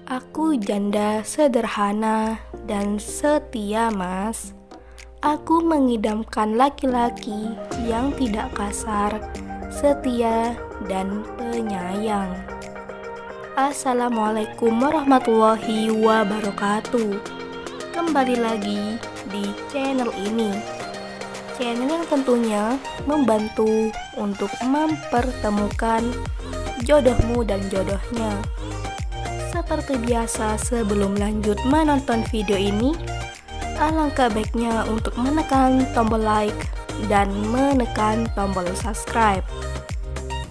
Aku janda sederhana dan setia, Mas. Aku mengidamkan laki-laki yang tidak kasar, setia, dan penyayang. Assalamualaikum warahmatullahi wabarakatuh. Kembali lagi di channel ini. Channel yang tentunya membantu untuk mempertemukan jodohmu dan jodohnya. Seperti biasa, sebelum lanjut menonton video ini, alangkah baiknya untuk menekan tombol like dan menekan tombol subscribe.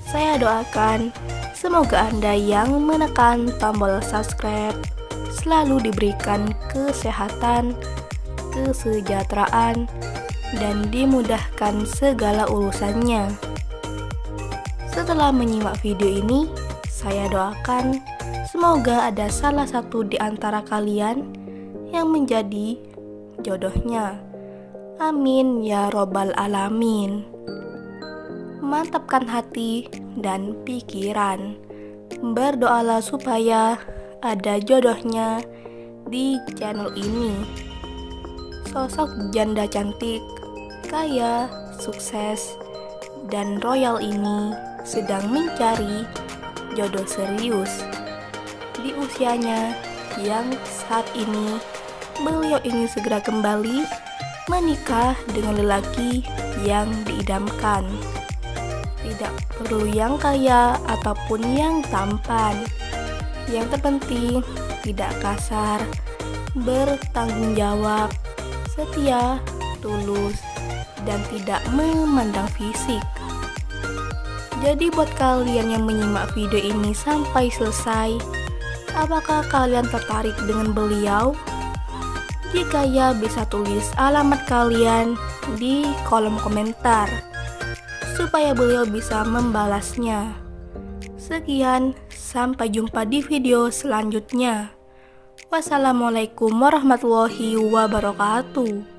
Saya doakan semoga Anda yang menekan tombol subscribe selalu diberikan kesehatan, kesejahteraan, dan dimudahkan segala urusannya. Setelah menyimak video ini, saya doakan semoga ada salah satu di antara kalian yang menjadi jodohnya. Amin ya robbal alamin. Mantapkan hati dan pikiran. Berdoalah supaya ada jodohnya di channel ini. Sosok janda cantik, kaya, sukses, dan royal ini sedang mencari jodoh serius. Di usianya yang saat ini, beliau ingin segera kembali menikah dengan lelaki yang diidamkan. Tidak perlu yang kaya ataupun yang tampan. Yang terpenting tidak kasar, bertanggung jawab, setia, tulus, dan tidak memandang fisik. Jadi buat kalian yang menyimak video ini sampai selesai, apakah kalian tertarik dengan beliau? Jika ya, bisa tulis alamat kalian di kolom komentar supaya beliau bisa membalasnya. Sekian, sampai jumpa di video selanjutnya. Wassalamualaikum warahmatullahi wabarakatuh.